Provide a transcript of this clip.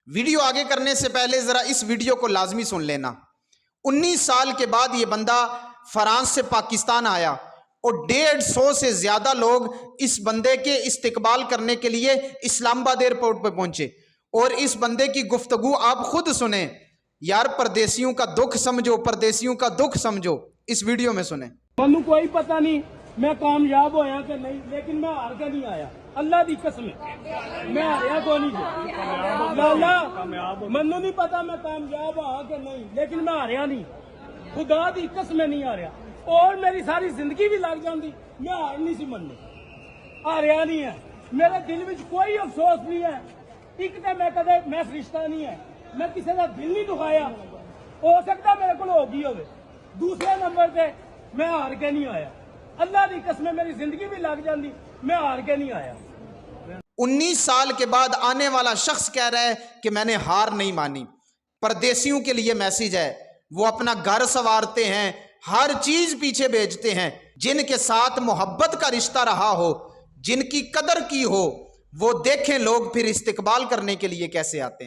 Video آگے کرنے سے پہلے ذرا اس ویڈیو کو لازمی سن لینا۔ 19 سال کے بعد یہ بندہ فرانس سے پاکستان آیا اور 150 سے زیادہ لوگ اس بندے کے استقبال کرنے کے لیے اسلام آباد ایئرپورٹ پہ پہنچے، اور اس بندے کی گفتگو آپ خود سنیں۔ یار پردیسیوں کا دکھ سمجھو، پردیسیوں کا دکھ سمجھو، اس ویڈیو میں سنیں۔ مجھے کوئی پتہ نہیں میں کامیاب ہویا کہ نہیں، لیکن میں ہار کے نہیں آیا، اللہ دی قسم میں ہاریا کو نہیں۔ لالا منو نہیں پتا میں کامیاب ہاں کہ نہیں، لیکن میں ہاریا نہیں، خدا دی قسم میں نہیں ہاریا، اور میری ساری زندگی بھی لگ جاندی میں ہار نہیں سی مننی، ہاریا نہیں ہے۔ میرے دل میں کوئی افسوس نہیں ہے، ایک تو میں کدے میں فرشتہ نہیں ہے، میں کسی کا دل نہیں دکھایا، ہو سکتا میرے کو ہوگی ہوگی۔ دوسرے نمبر پہ میں ہار کے نہیں آیا، اللہ دی قسم میری زندگی بھی لگ جاندی میں ہار کے نہیں آیا۔ 19 سال کے بعد آنے والا شخص کہہ رہا ہے کہ میں نے ہار نہیں مانی۔ پردیسیوں کے لیے میسیج ہے، وہ اپنا گھر سنوارتے ہیں، ہر چیز پیچھے بیچتے ہیں، جن کے ساتھ محبت کا رشتہ رہا ہو، جن کی قدر کی ہو، وہ دیکھیں لوگ پھر استقبال کرنے کے لیے کیسے آتے ہیں۔